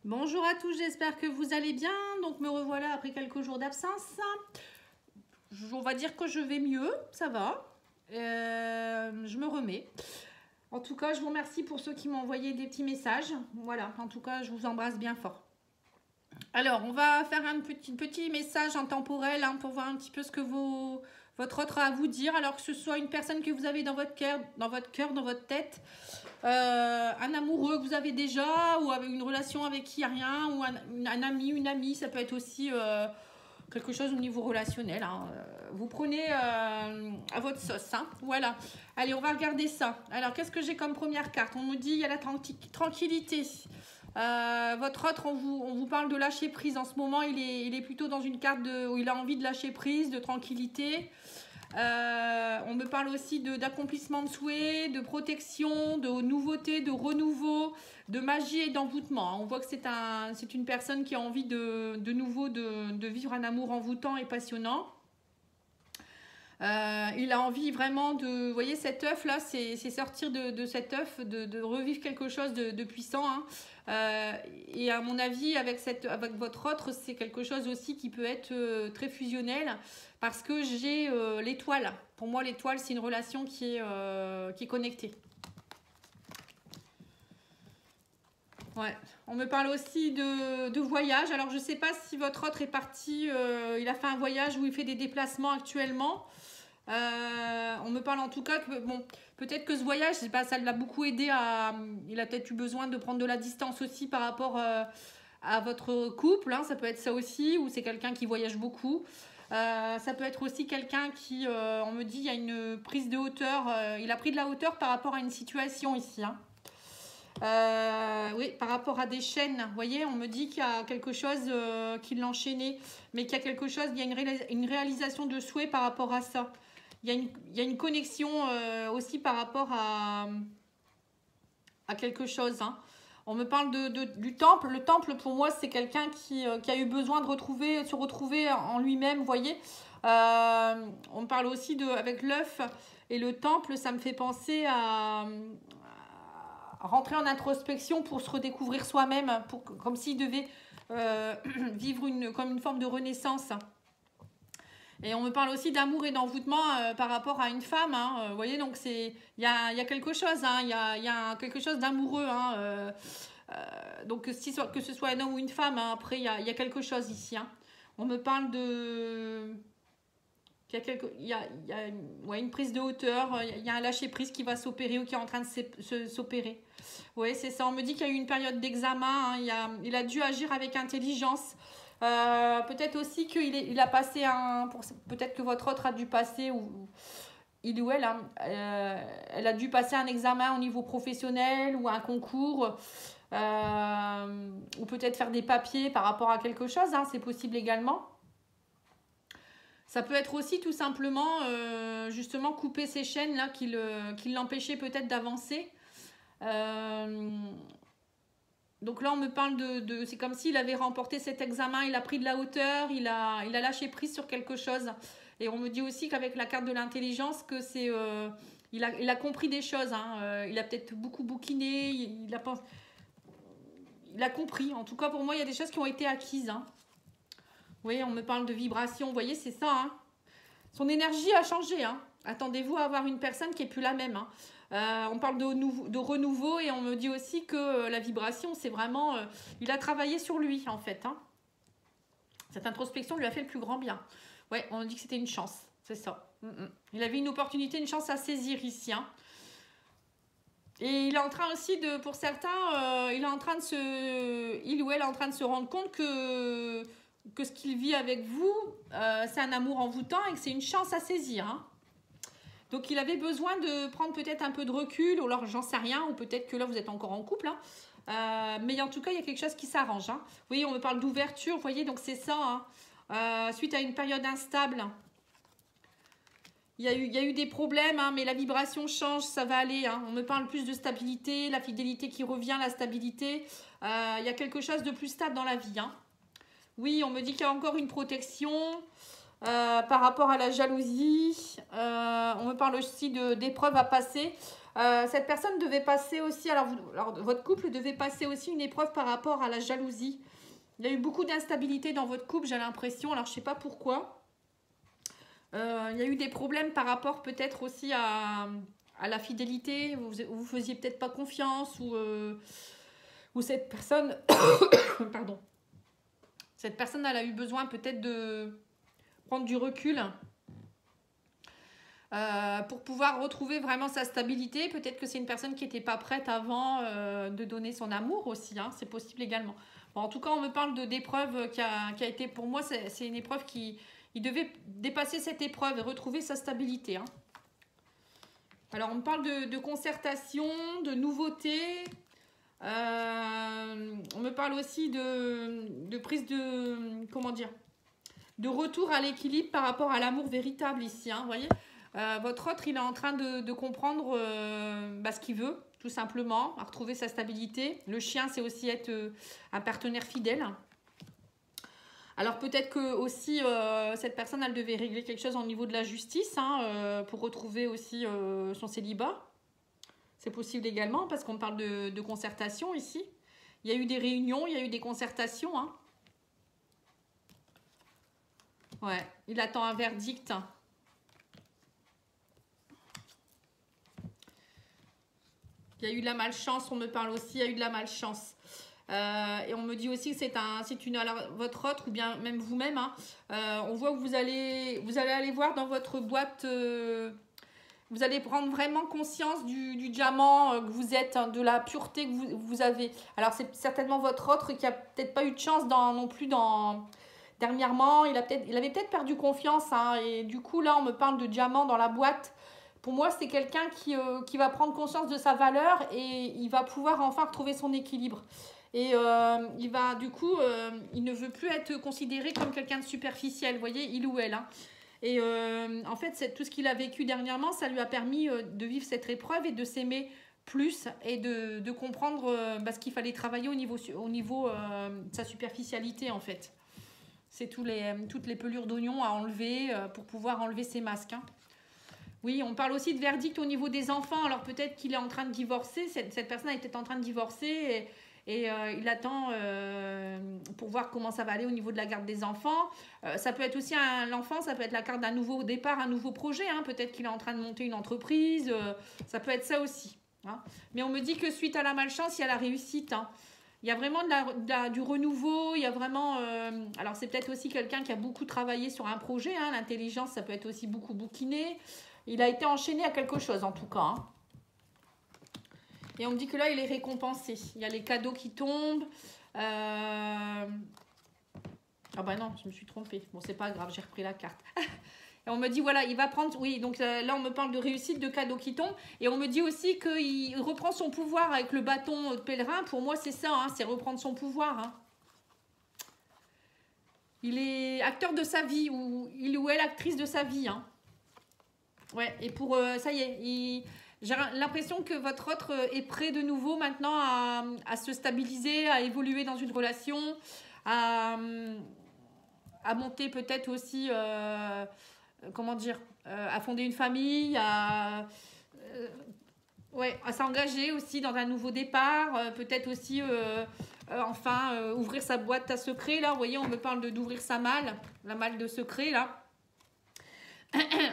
Bonjour à tous, j'espère que vous allez bien. Donc me revoilà après quelques jours d'absence. On va dire que je vais mieux, ça va. Je me remets. En tout cas, je vous remercie pour ceux qui m'ont envoyé des petits messages. Voilà, en tout cas, je vous embrasse bien fort. Alors, on va faire un petit message intemporel pour voir un petit peu ce que votre autre a à vous dire. Alors que ce soit une personne que vous avez dans votre cœur, dans votre tête, un amoureux que vous avez déjà, ou avec une relation avec qui il n'y a rien, ou un ami, une amie, ça peut être aussi quelque chose au niveau relationnel. Vous prenez à votre sauce. Voilà. Allez, on va regarder ça. Alors, qu'est-ce que j'ai comme première carte? On me dit il y a la tranquillité. Votre autre, on vous parle de lâcher prise. En ce moment, il est plutôt dans une carte où il a envie de lâcher prise, de tranquillité. On me parle aussi d'accomplissement de souhaits, de protection, de nouveauté, de renouveau, de magie et d'envoûtement. On voit que c'est une personne qui a envie de nouveau de vivre un amour envoûtant et passionnant. Il a envie vraiment de... Vous voyez, cet œuf là, c'est sortir de cet œuf, de revivre quelque chose de puissant. Et à mon avis, avec votre autre, c'est quelque chose aussi qui peut être très fusionnel. Parce que j'ai l'étoile. Pour moi, l'étoile, c'est une relation qui est connectée. Ouais. On me parle aussi de voyage. Alors, je ne sais pas si votre autre est parti, il a fait un voyage où il fait des déplacements actuellement. On me parle en tout cas que, bon, peut-être que ce voyage, ça l'a beaucoup aidé il a peut-être eu besoin de prendre de la distance aussi par rapport à votre couple. Ça peut être ça aussi, ou c'est quelqu'un qui voyage beaucoup. Ça peut être aussi quelqu'un qui, on me dit, il y a une prise de hauteur. Il a pris de la hauteur par rapport à une situation ici. Oui, par rapport à des chaînes, vous voyez, on me dit qu'il y a quelque chose qui l'enchaînait, mais qu'il y a quelque chose, il y a une réalisation de souhait par rapport à ça. Il y a une connexion aussi par rapport à quelque chose. On me parle du temple. Le temple, pour moi, c'est quelqu'un qui a eu besoin de se retrouver en lui-même, vous voyez. On me parle aussi avec l'œuf et le temple, ça me fait penser à rentrer en introspection pour se redécouvrir soi-même, comme s'il devait vivre comme une forme de renaissance. Et on me parle aussi d'amour et d'envoûtement par rapport à une femme. Vous voyez, donc il y a quelque chose, il y a quelque chose d'amoureux. Donc que ce soit un homme ou une femme, après il y a quelque chose ici. On me parle il y a une prise de hauteur, il y a un lâcher prise qui va s'opérer ou qui est en train de s'opérer. Oui, c'est ça. On me dit qu'il y a eu une période d'examen. Il a dû agir avec intelligence. Peut-être aussi qu'il a passé peut-être que votre autre a dû passer, ou il ou elle, elle a dû passer un examen au niveau professionnel ou un concours, ou peut-être faire des papiers par rapport à quelque chose, c'est possible également. Ça peut être aussi tout simplement justement couper ces chaînes là qui l'empêchaient peut-être d'avancer. Donc là, on me parle c'est comme s'il avait remporté cet examen, il a pris de la hauteur, il a lâché prise sur quelque chose. Et on me dit aussi qu'avec la carte de l'intelligence, que il a compris des choses. Il a peut-être beaucoup bouquiné, il a compris. En tout cas, pour moi, il y a des choses qui ont été acquises. Oui, on me parle de vibration, vous voyez, c'est ça. Son énergie a changé. Attendez-vous à avoir une personne qui n'est plus la même. On parle de renouveau, et on me dit aussi que la vibration, c'est vraiment... il a travaillé sur lui, en fait. Cette introspection lui a fait le plus grand bien. Ouais, on dit que c'était une chance, c'est ça. Il avait une opportunité, une chance à saisir ici. Et il est en train aussi pour certains, il ou elle est en train de se rendre compte que ce qu'il vit avec vous, c'est un amour envoûtant et que c'est une chance à saisir. Donc il avait besoin de prendre peut-être un peu de recul, ou alors j'en sais rien, ou peut-être que là vous êtes encore en couple. Mais en tout cas, il y a quelque chose qui s'arrange. Vous voyez, on me parle d'ouverture, vous voyez, donc c'est ça. Suite à une période instable, il y a eu des problèmes, mais la vibration change, ça va aller. On me parle plus de stabilité, la fidélité qui revient, la stabilité. Il y a quelque chose de plus stable dans la vie. Oui, on me dit qu'il y a encore une protection. Par rapport à la jalousie, on me parle aussi d'épreuves à passer. Cette personne devait passer aussi, alors votre couple devait passer aussi une épreuve par rapport à la jalousie. Il y a eu beaucoup d'instabilité dans votre couple, j'ai l'impression. Alors, je ne sais pas pourquoi. Il y a eu des problèmes par rapport peut-être aussi à la fidélité. Vous faisiez peut-être pas confiance ou cette personne... Pardon. Cette personne, elle a eu besoin peut-être de prendre du recul pour pouvoir retrouver vraiment sa stabilité. Peut-être que c'est une personne qui n'était pas prête avant de donner son amour aussi. Hein. C'est possible également. Bon, en tout cas, on me parle d'épreuve qui a été, pour moi, c'est une épreuve qui... Il devait dépasser cette épreuve et retrouver sa stabilité. Hein. Alors, on me parle de concertation, de nouveauté. On me parle aussi de prise de... Comment dire? De retour à l'équilibre par rapport à l'amour véritable ici. Hein, vous voyez, votre autre, il est en train de comprendre ce qu'il veut, tout simplement, à retrouver sa stabilité. Le chien, c'est aussi être un partenaire fidèle. Alors peut-être que aussi cette personne, elle devait régler quelque chose au niveau de la justice hein, pour retrouver aussi son célibat. C'est possible également parce qu'on parle de concertation ici. Il y a eu des réunions, il y a eu des concertations. Hein. Ouais, il attend un verdict. Il y a eu de la malchance, on me parle aussi, il y a eu de la malchance. Et on me dit aussi que votre autre ou bien même vous-même, hein, on voit que vous allez aller voir dans votre boîte, vous allez prendre vraiment conscience du diamant que vous êtes, hein, de la pureté que vous avez. Alors c'est certainement votre autre qui a peut-être pas eu de chance non plus dernièrement, il avait peut-être perdu confiance, hein, et du coup là on me parle de diamant dans la boîte. Pour moi, c'est quelqu'un qui va prendre conscience de sa valeur et il va pouvoir enfin retrouver son équilibre. Et il va, du coup, il ne veut plus être considéré comme quelqu'un de superficiel, vous voyez, il ou elle. Hein. Et en fait, tout ce qu'il a vécu dernièrement, ça lui a permis de vivre cette épreuve et de s'aimer plus et de comprendre ce qu'il fallait travailler au niveau de sa superficialité, en fait. C'est toutes les pelures d'oignon à enlever pour pouvoir enlever ses masques. Hein. Oui, on parle aussi de verdict au niveau des enfants. Alors peut-être qu'il est en train de divorcer. Cette personne est peut-être en train de divorcer et il attend pour voir comment ça va aller au niveau de la garde des enfants. Ça peut être aussi l'enfant, ça peut être la carte d'un nouveau départ, un nouveau projet. Hein. Peut-être qu'il est en train de monter une entreprise. Ça peut être ça aussi. Hein. Mais on me dit que suite à la malchance, il y a la réussite. Hein. Il y a vraiment du renouveau, il y a vraiment... alors c'est peut-être aussi quelqu'un qui a beaucoup travaillé sur un projet. Hein. L'intelligence, ça peut être aussi beaucoup bouquiné. Il a été enchaîné à quelque chose, en tout cas. Hein. Et on me dit que là, il est récompensé. Il y a les cadeaux qui tombent. Ah bah non, je me suis trompée. Bon, c'est pas grave, j'ai repris la carte. Et on me dit, voilà, il va prendre... Oui, donc là, on me parle de réussite, de cadeaux qui tombent. Et on me dit aussi qu'il reprend son pouvoir avec le bâton de pèlerin. Pour moi, c'est ça, hein, c'est reprendre son pouvoir. Hein. Il est acteur de sa vie, ou il ou elle actrice de sa vie, hein. Ouais, et pour ça y est, j'ai l'impression que votre autre est prêt de nouveau maintenant à se stabiliser, à évoluer dans une relation, à monter peut-être aussi, comment dire, à fonder une famille, à s'engager aussi dans un nouveau départ, peut-être aussi enfin ouvrir sa boîte à secrets. Là, vous voyez, on me parle d'ouvrir sa malle, la malle de secrets là.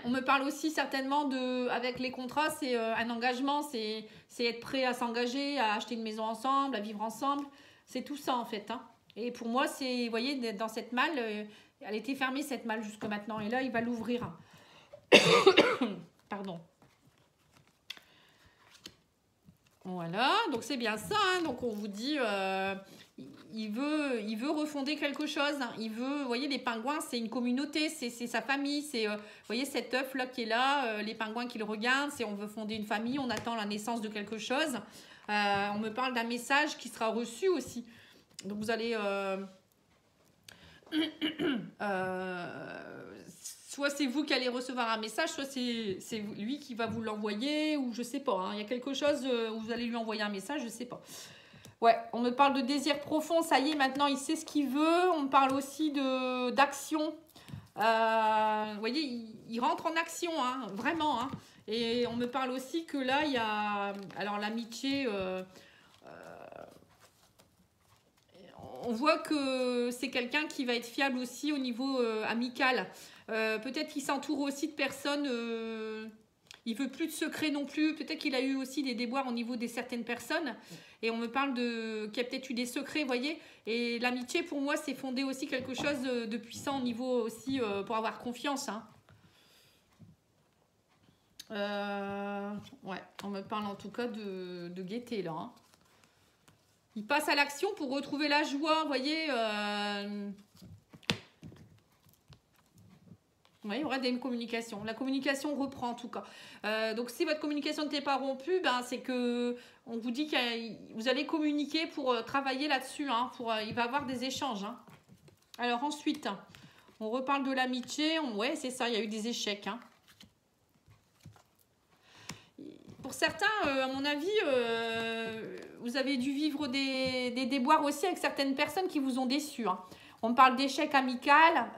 On me parle aussi certainement avec les contrats, c'est un engagement, c'est être prêt à s'engager, à acheter une maison ensemble, à vivre ensemble. C'est tout ça en fait. Hein. Et pour moi, c'est, vous voyez, dans cette malle, elle était fermée cette malle jusque maintenant. Et là, il va l'ouvrir. Pardon. Voilà, donc c'est bien ça. Hein. Donc on vous dit... il veut refonder quelque chose. Hein. Il veut, vous voyez, les pingouins, c'est une communauté, c'est sa famille. C'est, vous voyez, cet œuf là qui est là, les pingouins qui le regardent, c'est on veut fonder une famille, on attend la naissance de quelque chose. On me parle d'un message qui sera reçu aussi. Donc vous allez, soit c'est vous qui allez recevoir un message, soit c'est lui qui va vous l'envoyer, ou je sais pas. Hein. Il y a quelque chose où vous allez lui envoyer un message, je sais pas. Ouais, on me parle de désir profond, ça y est, maintenant il sait ce qu'il veut. On me parle aussi d'action. Vous voyez, il rentre en action, hein, vraiment. Hein. Et on me parle aussi que là, il y a... Alors, l'amitié... on voit que c'est quelqu'un qui va être fiable aussi au niveau amical. Peut-être qu'il s'entoure aussi de personnes... il veut plus de secrets non plus. Peut-être qu'il a eu aussi des déboires au niveau de certaines personnes. Et on me parle qu'il y a peut-être eu des secrets, vous voyez. Et l'amitié, pour moi, c'est fondé aussi quelque chose de puissant au niveau aussi pour avoir confiance. Hein. Ouais, on me parle en tout cas de gaieté, là. Hein. Il passe à l'action pour retrouver la joie, vous voyez. Oui, il y aura des communications. La communication reprend en tout cas. Donc, si votre communication n'était pas rompue, ben, c'est que on vous dit que vous allez communiquer pour travailler là-dessus. Hein, il va y avoir des échanges. Hein. Alors, ensuite, on reparle de l'amitié. Ouais, c'est ça, il y a eu des échecs. Hein. Pour certains, à mon avis, vous avez dû vivre des déboires aussi avec certaines personnes qui vous ont déçus. Hein. On parle d'échec amical.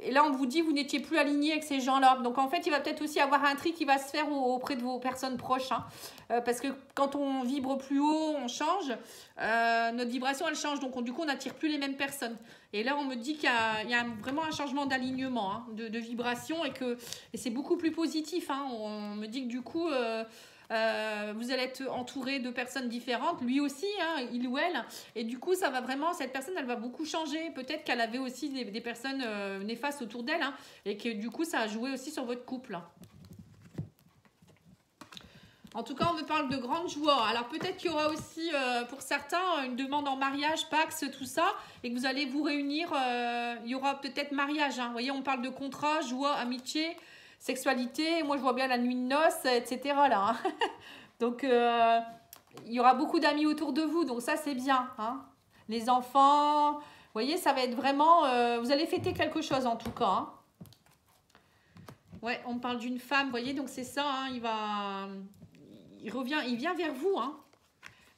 Et là, on vous dit que vous n'étiez plus aligné avec ces gens-là. Donc, en fait, il va peut-être aussi avoir un tri qui va se faire auprès de vos personnes proches. Hein. Parce que quand on vibre plus haut, on change. Notre vibration, elle change. Donc, du coup, on n'attire plus les mêmes personnes. Et là, on me dit qu'il y a vraiment un changement d'alignement, hein, de vibration. Et c'est beaucoup plus positif. Hein. On me dit que du coup... vous allez être entouré de personnes différentes, lui aussi, hein, il ou elle, et du coup ça va vraiment, cette personne elle va beaucoup changer, peut-être qu'elle avait aussi des personnes néfastes autour d'elle, hein, et que du coup ça a joué aussi sur votre couple. Hein. En tout cas, on me parle de grande joie. Alors peut-être qu'il y aura aussi pour certains une demande en mariage, Pax, tout ça, et que vous allez vous réunir, il y aura peut-être mariage, hein. Vous voyez, on parle de contrat, joie, amitié, sexualité, moi je vois bien la nuit de noces, etc. là. Hein. Donc il y aura beaucoup d'amis autour de vous, donc ça c'est bien. Hein. Les enfants, vous voyez, ça va être vraiment... vous allez fêter quelque chose en tout cas. Hein. Ouais, on parle d'une femme, vous voyez, donc c'est ça, hein, il vient vers vous. Hein.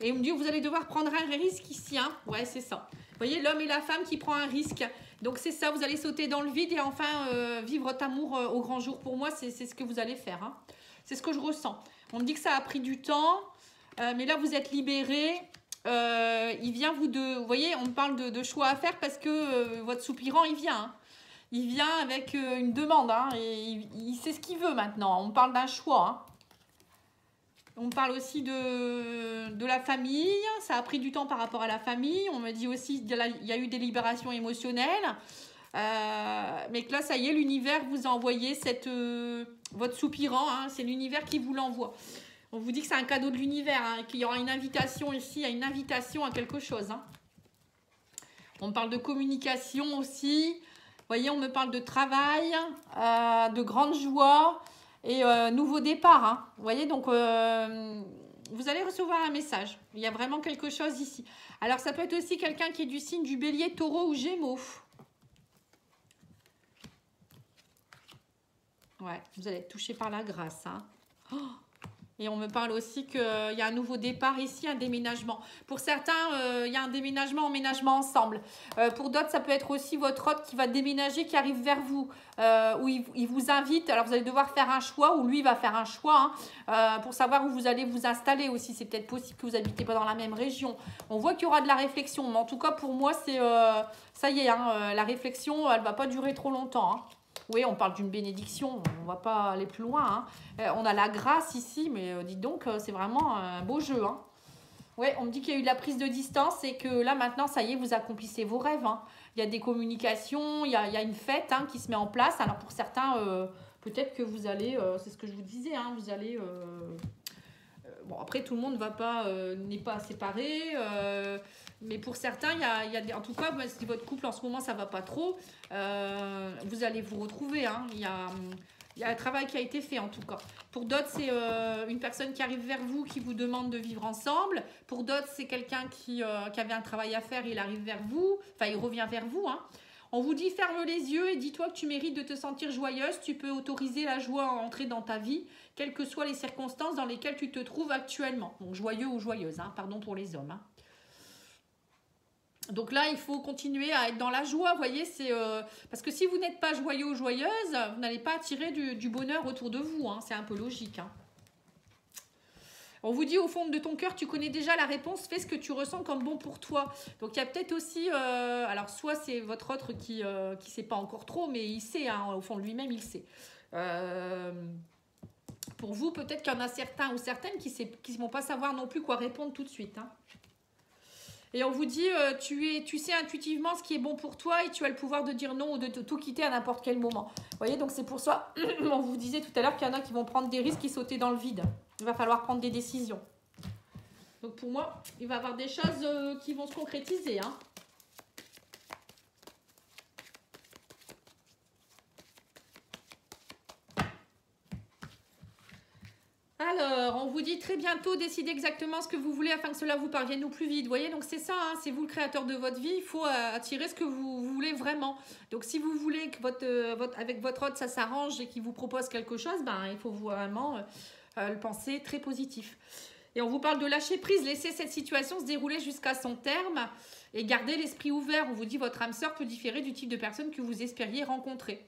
Et il me dit, vous allez devoir prendre un risque ici. Hein. Ouais, c'est ça. Vous voyez, l'homme et la femme qui prend un risque. Donc c'est ça, vous allez sauter dans le vide et enfin vivre votre amour au grand jour. Pour moi, c'est ce que vous allez faire. Hein. C'est ce que je ressens. On me dit que ça a pris du temps, mais là vous êtes libérés. Il vient vous voyez, on me parle de choix à faire parce que votre soupirant, il vient. Hein. Il vient avec une demande. Hein, et il sait ce qu'il veut maintenant. On parle d'un choix. Hein. On parle aussi de la famille. Ça a pris du temps par rapport à la famille. On me dit aussi qu'il y a eu des libérations émotionnelles. Mais que là, ça y est, l'univers vous a envoyé votre soupirant. Hein, c'est l'univers qui vous l'envoie. On vous dit que c'est un cadeau de l'univers. Hein, qu'il y aura une invitation ici, une invitation à quelque chose. Hein. On parle de communication aussi. Vous voyez, on me parle de travail, de grande joie. Et nouveau départ, hein. Vous voyez, donc vous allez recevoir un message. Il y a vraiment quelque chose ici. Alors, ça peut être aussi quelqu'un qui est du signe du bélier, taureau ou gémeaux. Ouais, vous allez être touché par la grâce. Hein. Oh. Et on me parle aussi qu'il y a un nouveau départ ici, un déménagement. Pour certains, il y a un déménagement, emménagement ensemble. Pour d'autres, ça peut être aussi votre hôte qui va déménager, qui arrive vers vous, où il vous invite. Alors, vous allez devoir faire un choix, ou lui va faire un choix, hein, pour savoir où vous allez vous installer aussi. C'est peut-être possible que vous n'habitez pas dans la même région. On voit qu'il y aura de la réflexion. Mais en tout cas, pour moi, c'est ça y est, hein, la réflexion, elle ne va pas durer trop longtemps. Hein. Oui, on parle d'une bénédiction, on ne va pas aller plus loin. Hein. On a la grâce ici, mais dites donc, c'est vraiment un beau jeu. Hein. Oui, on me dit qu'il y a eu de la prise de distance et que là, maintenant, ça y est, vous accomplissez vos rêves. Hein. Il y a des communications, il y a une fête hein, qui se met en place. Alors, pour certains, peut-être que vous allez, c'est ce que je vous disais, hein, vous allez... bon, après, tout le monde n'est pas séparé. Mais pour certains, il y a en tout cas, si votre couple en ce moment, ça ne va pas trop, vous allez vous retrouver. Hein. Il y a un travail qui a été fait en tout cas. Pour d'autres, c'est une personne qui arrive vers vous, qui vous demande de vivre ensemble. Pour d'autres, c'est quelqu'un qui avait un travail à faire, il arrive vers vous, enfin il revient vers vous. Hein. On vous dit ferme les yeux et dis-toi que tu mérites de te sentir joyeuse. Tu peux autoriser la joie à entrer dans ta vie, quelles que soient les circonstances dans lesquelles tu te trouves actuellement. Donc joyeux ou joyeuse, hein, pardon pour les hommes. Hein. Donc là, il faut continuer à être dans la joie, vous voyez, c'est parce que si vous n'êtes pas joyeux ou joyeuse, vous n'allez pas attirer du bonheur autour de vous, hein, c'est un peu logique. Hein. On vous dit au fond de ton cœur, tu connais déjà la réponse, fais ce que tu ressens comme bon pour toi. Donc il y a peut-être aussi, alors soit c'est votre autre qui sait pas encore trop, mais il sait, hein, au fond de lui-même, il sait. Pour vous, peut-être qu'il y en a certains ou certaines qui ne vont pas savoir non plus quoi répondre tout de suite. Hein. Et on vous dit, tu sais intuitivement ce qui est bon pour toi et tu as le pouvoir de dire non ou de tout quitter à n'importe quel moment. Vous voyez, donc c'est pour ça, on vous disait tout à l'heure qu'il y en a qui vont prendre des risques et sauter dans le vide. Il va falloir prendre des décisions. Donc pour moi, il va y avoir des choses qui vont se concrétiser. Hein. Alors, on vous dit très bientôt, décidez exactement ce que vous voulez afin que cela vous parvienne au plus vite. Vous voyez, donc c'est ça, hein, c'est vous le créateur de votre vie, il faut attirer ce que vous voulez vraiment. Donc si vous voulez que avec votre hôte ça s'arrange et qu'il vous propose quelque chose, ben, il faut vraiment le penser très positif. Et on vous parle de lâcher prise, laisser cette situation se dérouler jusqu'à son terme et garder l'esprit ouvert. On vous dit votre âme sœur peut différer du type de personne que vous espériez rencontrer.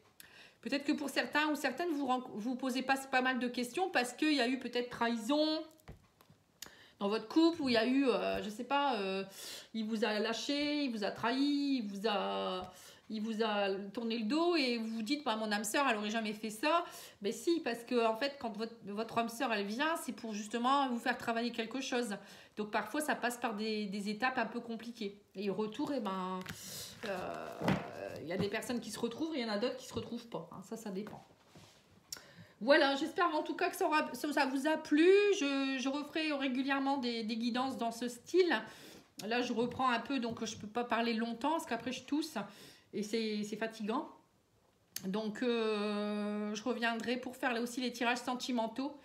Peut-être que pour certains ou certaines, vous posez pas mal de questions parce qu'il y a eu peut-être trahison dans votre couple, où il y a eu, je ne sais pas, il vous a lâché, il vous a trahi, il vous a tourné le dos et vous vous dites, bah, mon âme sœur, elle n'aurait jamais fait ça. Mais si, parce que en fait, quand votre âme sœur, elle vient, c'est pour justement vous faire travailler quelque chose. Donc parfois, ça passe par des étapes un peu compliquées. Et au retour, eh ben, il y a des personnes qui se retrouvent et il y en a d'autres qui ne se retrouvent pas. Hein, ça dépend. Voilà, j'espère en tout cas que ça vous a plu. Je referai régulièrement des guidances dans ce style. Là, je reprends un peu, donc je ne peux pas parler longtemps parce qu'après je tousse et c'est fatigant. Donc, je reviendrai pour faire là aussi les tirages sentimentaux.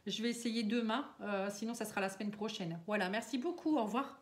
Je vais essayer demain, sinon ça sera la semaine prochaine. Voilà, merci beaucoup, au revoir.